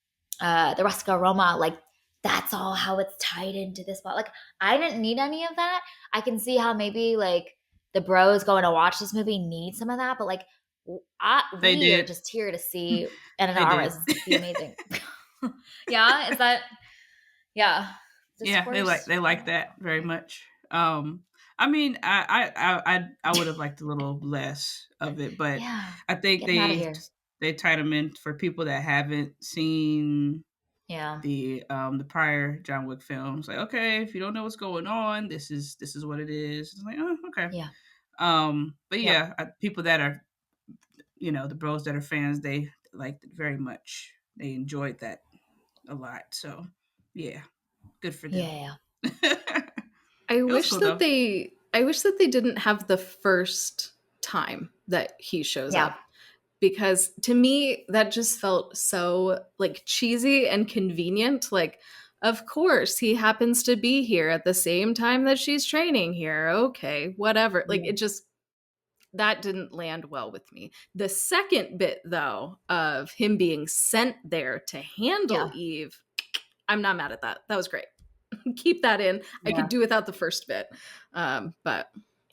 Rusca Roma, like that's all how it's tied into this plot. Like I didn't need any of that. I can see how maybe like the bros going to watch this movie need some of that, but like They we are did. just here to see Anna They did. Armas be amazing. Yeah, is that yeah Yeah, discourse? they like Yeah. that very Okay. much. I mean, I would have liked a little less of it, but Yeah, I think get him out of here. they tied them in for people that haven't seen Yeah, the prior John Wick films. Like, okay, if you don't know what's going on, this is what it is. It's like, oh, okay. yeah, But yep, yeah, people that are the bros that are fans, they liked it very much. They enjoyed that a lot. So yeah, good for them. yeah, It I was wish cool that though. they didn't have the first time that he shows yeah, up, because to me that just felt so like cheesy and convenient. Like, of course he happens to be here at the same time that she's training here. Okay, whatever. Like, yeah, it just, that didn't land well with me. The second bit though of him being sent there to handle yeah, Eve, I'm not mad at that. That was great. Keep that in. I yeah. could do without the first bit. But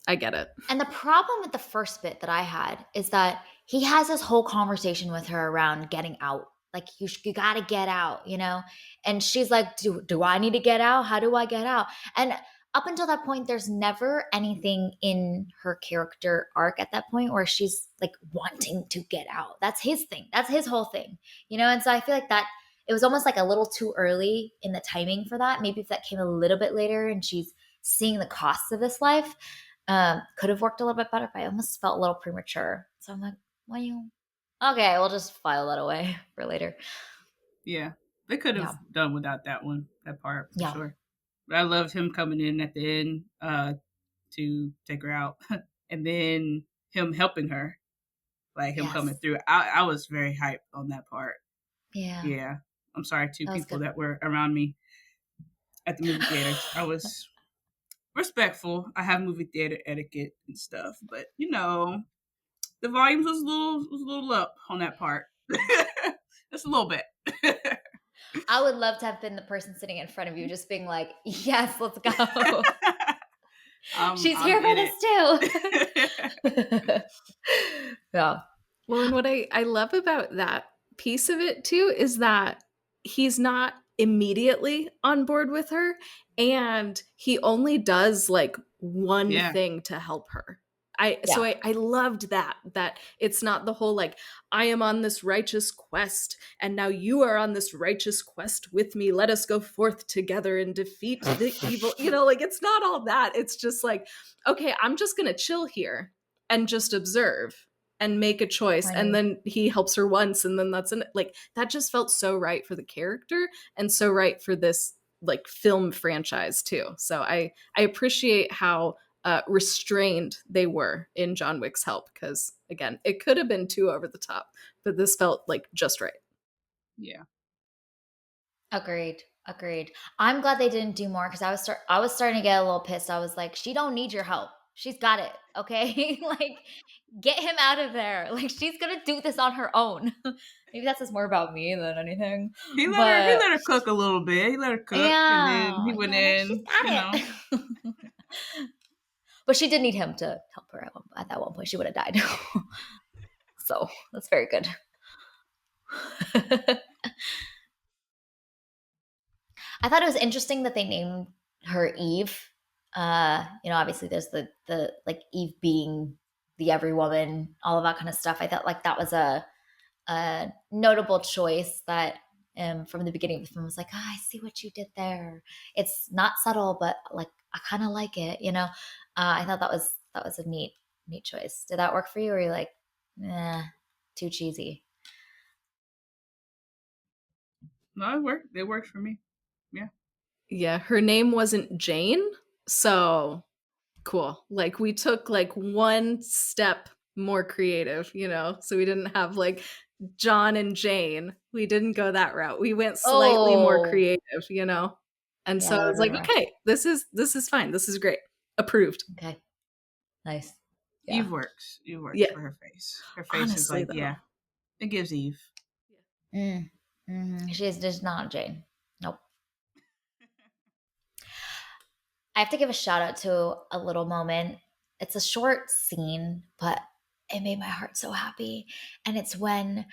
I get it. And the problem with the first bit that I had is that he has this whole conversation with her around getting out. Like you got to get out, you know? And she's like, do I need to get out? How do I get out? And up until that point, there's never anything in her character arc at that point where she's like wanting to get out. That's his thing. That's his whole thing, you know? And so I feel like that it was almost like a little too early in the timing for that. Maybe if that came a little bit later and she's seeing the costs of this life, could have worked a little bit better, but I almost felt a little premature. So I'm like, well, okay, we'll just file that away for later. Yeah, they could have Yeah, done without that part for yeah, sure. But I loved him coming in at the end to take her out, and then him helping her, like him coming yes, through. I was very hyped on that part. yeah, Yeah, I'm sorry to that was people good. that were around me at the movie theaters. I was respectful. I have movie theater etiquette and stuff, but the volumes was a little up on that part. Just a little bit. I would love to have been the person sitting in front of you, just being like, "Yes, let's go." She's I'm here for in this it. too. Yeah, Well, and what I love about that piece of it too is that he's not immediately on board with her, and he only does like one Yeah. thing to help her. yeah, I loved that it's not the whole like, I am on this righteous quest and now you are on this righteous quest with me, let us go forth together and defeat the evil, like it's not all that. It's just like, okay, I'm just going to chill here and just observe and make a choice, and right. then he helps her once, and then like that just felt so right for the character and so right for this like film franchise too. So I appreciate how restrained they were in John Wick's help, because again, it could have been too over the top, but this felt like just right. Yeah. Agreed. Agreed. I'm glad they didn't do more because I was starting to get a little pissed. I was like, she don't need your help. She's got it. Okay. Like get him out of there. Like she's gonna do this on her own. Maybe that says more about me than anything. He But let her cook a little bit. He let her cook, and then yeah, he went like she's in. got it. But she did need him to help her at that one point. She would have died. So that's very good. I thought it was interesting that they named her Eve. Obviously there's the like Eve being the every woman, all of that kind of stuff. I thought like that was a notable choice that from the beginning of the film was like, I see what you did there. It's not subtle, but like I kind of like it. I thought that was a neat choice. Did that work for you, or are you like, too cheesy? No, it worked. It worked for me. Yeah. Yeah, her name wasn't Jane, so cool. Like we took like one step more creative, so we didn't have like John and Jane. We didn't go that route. We went slightly more Oh, creative. And yeah, so that I would was have been like, rough. okay, this is fine. This is great. Approved. Okay, nice. Eve works. Eve works Yeah. for her face. Her face is Honestly, like, though. yeah, it gives Eve. She's just not Jane. Nope. I have to give a shout out to a little moment. It's a short scene, but it made my heart so happy. And it's when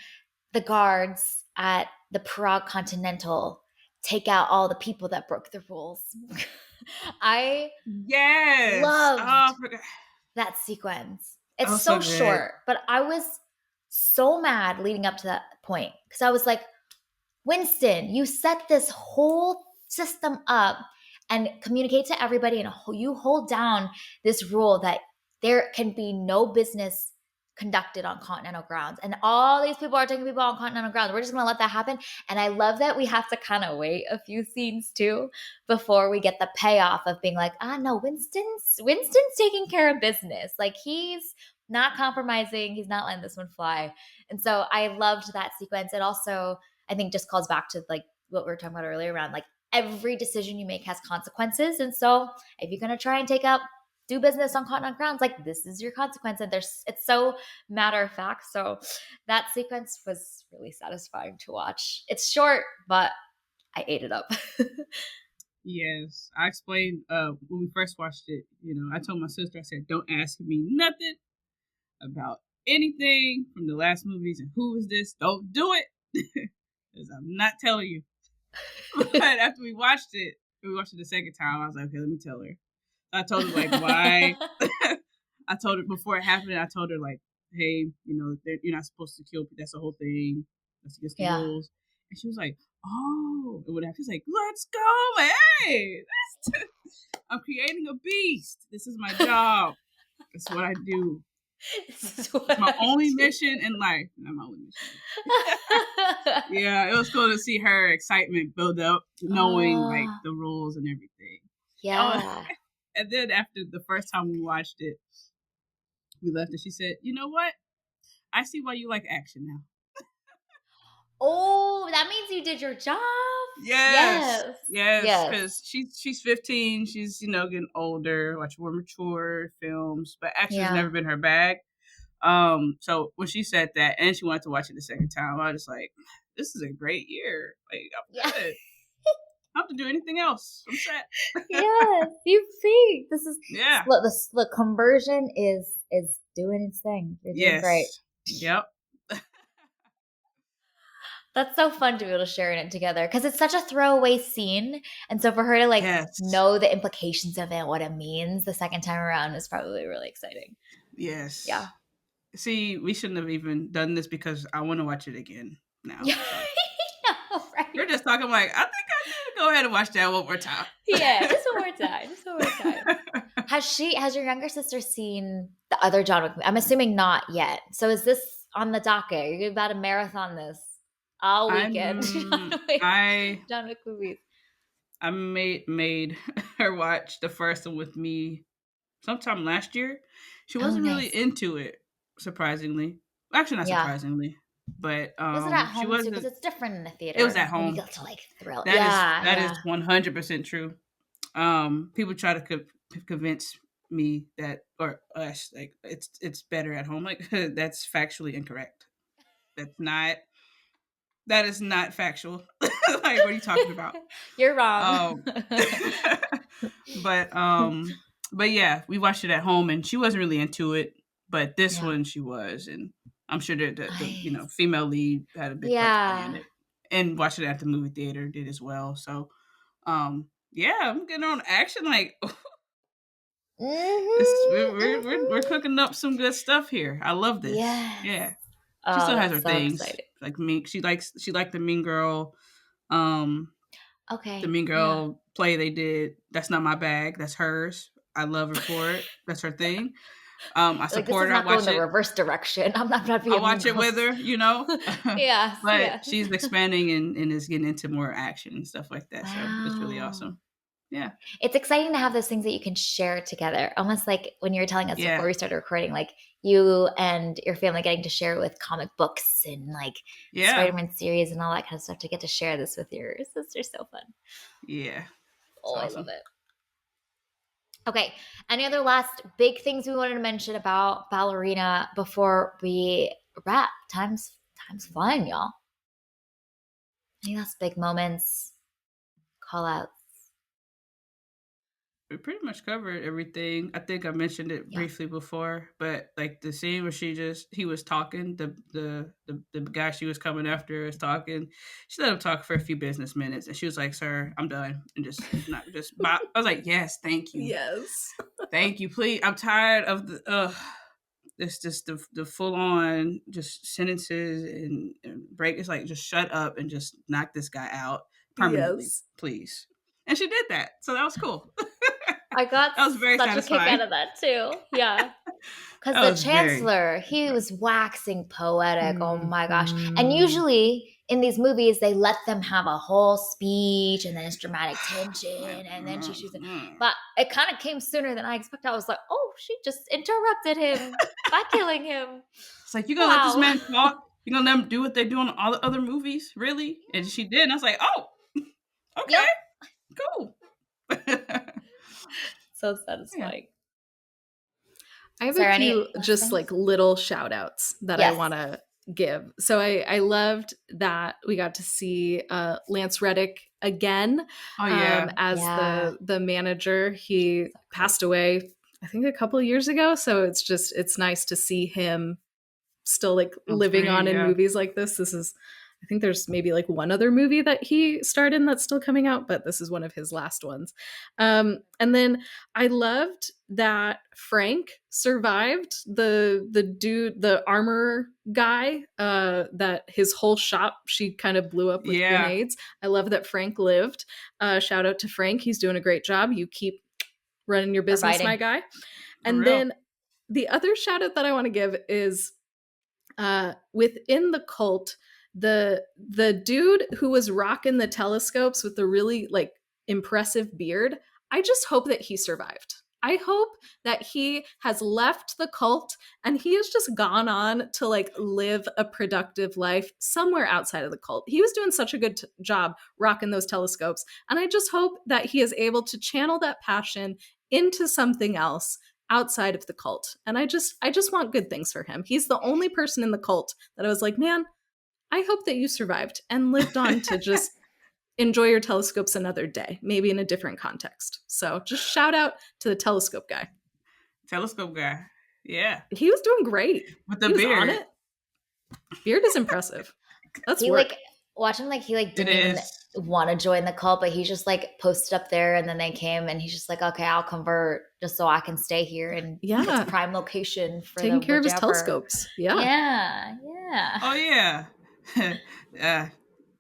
the guards at the Prague Continental take out all the people that broke the rules. I Yes. loved that sequence. It's so so short, but I was so mad leading up to that point because I was like, Winston, you set this whole system up and communicate to everybody, and you hold down this rule that there can be no business conducted on continental grounds. And all these people are taking people on continental grounds. We're just going to let that happen. And I love that we have to kind of wait a few scenes too before we get the payoff of being like, no, Winston's taking care of business. Like, he's not compromising. He's not letting this one fly. And so I loved that sequence. It also, I think, just calls back to like what we were talking about earlier around like every decision you make has consequences. And so if you're going to try and do business on continental grounds, like, this is your consequence. And it's so matter of fact. So that sequence was really satisfying to watch. It's short, but I ate it up. Yes. I explained when we first watched it, I told my sister, I said, don't ask me nothing about anything from the last movies and who is this. Don't do it. Because I'm not telling you. But after we watched it the second time, I was like, okay, let me tell her. I told her like why. I told her before it happened. I told her like, hey, you're not supposed to kill people. That's the whole thing. That's against the rules. And she was like, oh, and whatever. She's like, let's go, hey. I'm creating a beast. This is my job. That's what I do. It's my only mission in life. Not my only mission. Yeah, it was cool to see her excitement build up, knowing like the rules and everything. Yeah. And then after the first time we watched it, we left and she said, you know what? I see why you like action now. Oh, that means you did your job. Yes. Because she's 15. She's, getting older, watch more mature films, but action's never been her bag. So when she said that and she wanted to watch it the second time, I was just like, this is a great year. Like, I'm good. I don't have to do anything else. I'm set. Yes, you see, this is the conversion is doing its thing. You're doing great. Yep. That's so fun to be able to share it together because it's such a throwaway scene, and so for her to like know the implications of it, what it means the second time around, is probably really exciting. Yes. Yeah. See, we shouldn't have even done this because I want to watch it again now. Yeah. No, right. We're just talking like, I think I need to go ahead and watch that one more time. Yeah, just one more time. Just one more time. Has your younger sister seen the other John Wick movie? I'm assuming not yet. So is this on the docket? Are you about to marathon this all weekend? John Wick movies. I made her watch the first one with me sometime last year. She wasn't really into it, surprisingly. Actually, not surprisingly. But was it at home too? Because it's different in the theater. It was at home. You got to like thrill. That is 100% true. People try to convince me that, or us, like it's better at home. Like, that's factually incorrect. That is not factual. Like, what are you talking about? You're wrong. But yeah, we watched it at home and she wasn't really into it, but this one she was, and I'm sure the female lead had a big part to play in it, and watching it at the movie theater did as well. So I'm getting on action like we're cooking up some good stuff here. I love this. Yeah. She still has her things. Exciting. Like me, she liked the Mean Girl. The Mean Girl play they did. That's not my bag. That's hers. I love her for it. That's her thing. I support her. I watch it. The reverse direction. I'm not being. I watch it with her. Yeah. But she's expanding and is getting into more action and stuff like that. Wow. So it's really awesome. Yeah. It's exciting to have those things that you can share together. Almost like when you were telling us before we started recording, like you and your family getting to share with comic books and like Spider-Man series and all that kind of stuff, to get to share this with your sister. So fun. Yeah. Awesome. I love it. Okay. Any other last big things we wanted to mention about Ballerina before we wrap? Time's flying, y'all. Any last big moments, call outs? We pretty much covered everything. I think I mentioned it Yeah. briefly before, but like the scene where he was talking, the guy she was coming after was talking. She let him talk for a few business minutes, and she was like, "Sir, I'm done," and just not just. I was like, "Yes, thank you, Yes. thank you, please." I'm tired of the. It's just the full on just sentences and break. It's like just shut up and just knock this guy out permanently, Yes. please. And she did that, so that was cool. I got That was very such a kick out satisfying. of that too. Yeah. Because That the was very chancellor, he satisfying. was waxing poetic. Oh my gosh. And Mhm. usually in these movies, they let them have a whole speech and then it's dramatic tension and then she shoots it. Mm. But it kind of came sooner than I expected. I was like, oh, she just interrupted him by killing him. It's like, you gonna let this Wow. man talk? You gonna let him do what they do in all the other movies? Really? And she did. And I was like, oh, Yep. okay, cool. So Yeah. satisfying. I have Is a there any few last just things? like little shout outs that I Yes. want to give. So I loved that we got to see Lance Reddick again Oh yeah. as Yeah. the manager. He passed away, I think, a couple of years ago. So it's nice to see him still like On living on screen. in Yeah. movies like this. This is, I think there's maybe like one other movie that he starred in that's still coming out, but this is one of his last ones. And then I loved that Frank survived the dude, the armor guy, that his whole shop she kind of blew up with Yeah. grenades. I love that Frank lived. Shout out to Frank. He's doing a great job. You keep running your business, my Providing. guy. For And real. then the other shout out that I want to give is within the cult, the dude who was rocking the telescopes with the really like impressive beard, I just hope that he survived. I hope that he has left the cult and he has just gone on to like live a productive life somewhere outside of the cult. He was doing such a good job rocking those telescopes, and I just hope that he is able to channel that passion into something else outside of the cult. And I just want good things for him. He's the only person in the cult that I was like, man, I hope that you survived and lived on to just enjoy your telescopes another day, maybe in a different context. So just shout out to the telescope guy. Telescope guy. Yeah. He was doing great. With the He was on beard. it. Beard is impressive. That's He work. like watch him like he like It didn't even is. want to join the cult, but he just like posted up there and then they came and he's just like, okay, I'll convert just so I can stay here and Yeah. it's prime location for Taking the care of his whichever. telescopes. Yeah. Yeah, yeah. Oh yeah.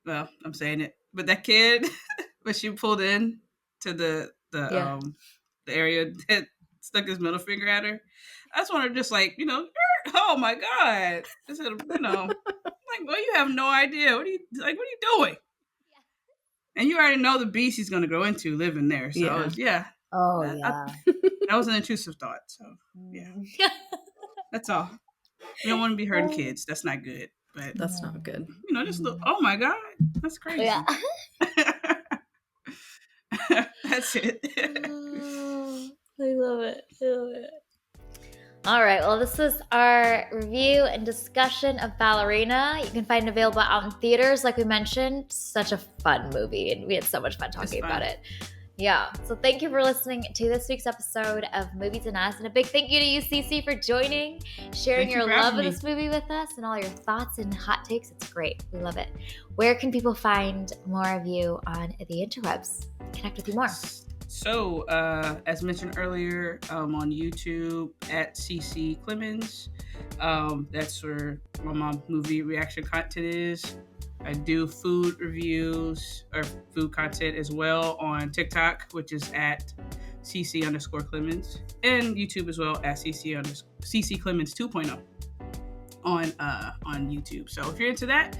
Well, I'm saying it. But that kid when she pulled in to Yeah. the area that stuck his middle finger at her. I just want to just like, oh my God. Instead of, like, well, you have no idea. What are you doing? And you already know the beast he's going to go into living there. So, Oh that yeah. was an intrusive thought. So, yeah, that's all. We don't want to be hurting kids. That's not good. But, That's not good. just look, oh my God, that's crazy. Yeah. That's it. I love it. I love it. All right. Well, this was our review and discussion of Ballerina. You can find it available out in theaters, like we mentioned. Such a fun movie, and we had so much fun talking about it. Yeah. So thank you for listening to this week's episode of Movies and Us. And a big thank you to you, CeCe, for joining, sharing your love of this movie with us and all your thoughts and hot takes. It's great. We love it. Where can people find more of you on the interwebs? Connect with you more. So, as mentioned earlier, on YouTube at CeCe Clemons. That's where my movie reaction content is. I do food reviews or food content as well on TikTok, which is at CeCe_Clemons, and YouTube as well at CeCe Clemons 2.0 on YouTube. So if you're into that,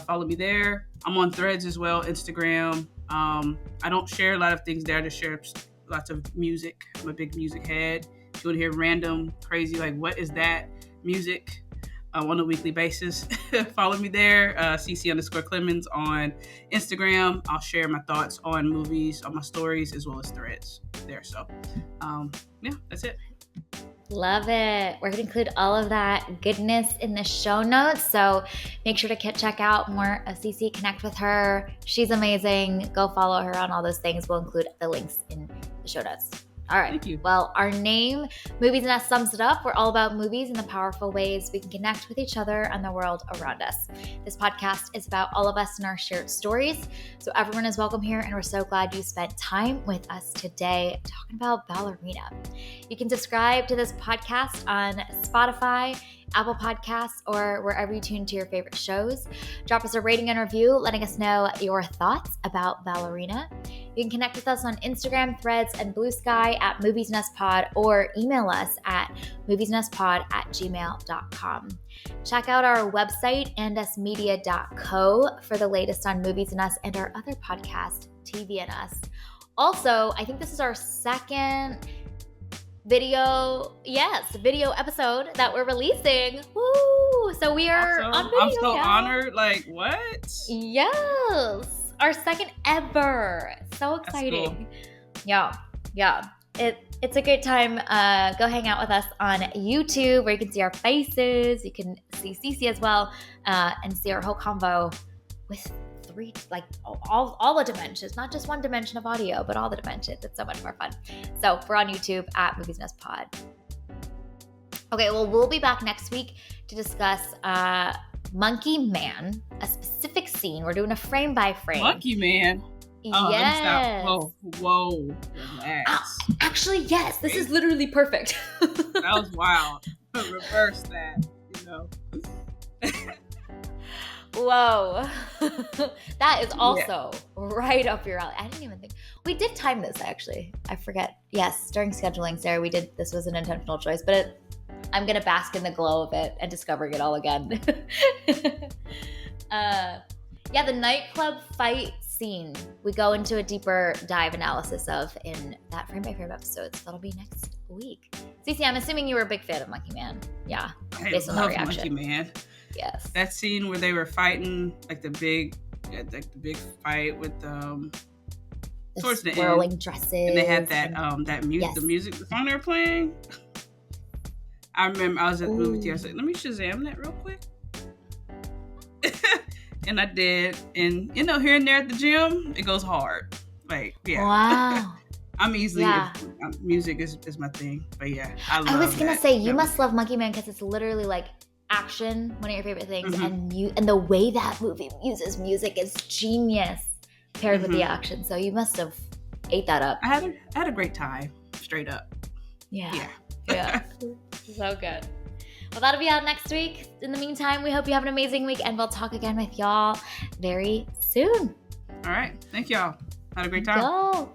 follow me there. I'm on Threads as well, Instagram. I don't share a lot of things there. I just share lots of music. I'm a big music head. If you want to hear random, crazy, like what is that music on a weekly basis, follow me there, CeCe_Clemons on Instagram. I'll share my thoughts on movies on my stories as well as Threads. there. So, yeah, that's it. Love it. We're going to include all of that goodness in the show notes. So make sure to check out more of CeCe, connect with her. She's amazing. Go follow her on all those things. We'll include the links in the show notes. All right. Thank you. Well, our name, Movies and Us, sums it up. We're all about movies and the powerful ways we can connect with each other and the world around us. This podcast is about all of us and our shared stories. So everyone is welcome here, and we're so glad you spent time with us today talking about Ballerina. You can subscribe to this podcast on Spotify, Apple Podcasts, or wherever you tune to your favorite shows. Drop us a rating and review letting us know your thoughts about Ballerina. You can connect with us on Instagram, Threads, and Blue Sky at Movies and Us Pod, or email us at moviesandUsPod@gmail.com. Check out our website, andusmedia.co, for the latest on Movies and Us and our other podcast, TV and Us. Also, I think this is our second video episode that we're releasing. Woo! So we are awesome. on video I'm so now. honored. Like, what? Yes, our second ever. So exciting. Cool. Yeah. It's a good time. Go hang out with us on YouTube, where you can see our faces. You can see CeCe as well, and see our whole convo with all the dimensions, not just one dimension of audio, but all the dimensions. It's so much more fun. So we're on YouTube at Movies and Us Pod. Okay, well, we'll be back next week to discuss Monkey Man, a specific scene. We're doing a frame by frame. Monkey Man. Oh, yes. Whoa. Relax. Actually, yes. This is literally perfect. That was wild. Reverse that, Whoa. That is also right up your alley. I didn't even think. We did time this, actually. I forget. Yes, during scheduling, Sarah, we did. This was an intentional choice, but I'm going to bask in the glow of it and discovering it all again. The nightclub fight scene, we go into a deeper dive analysis of in that frame by frame episode. So that'll be next week. CeCe, I'm assuming you were a big fan of Monkey Man. Yeah. Based on that reaction. Monkey Man. Yes. That scene where they were fighting, like the big fight with towards the swirling end, dresses, and they had that music, the music, the song they were playing. I remember I was at the movie theater. I was like, let me Shazam that real quick. And I did. And, here and there at the gym, it goes hard. Like, yeah. Wow. I'm easily, music is my thing. But yeah, I was going to say, you must love Monkey Man because it's literally like action, one of your favorite things. Mm-hmm. And the way that movie uses music is genius paired with the action. So you must have ate that up. I had a great time, straight up. Yeah. So good. Well, that'll be out next week. In the meantime, we hope you have an amazing week, and we'll talk again with y'all very soon. All right. Thank y'all. Had a great time. Go.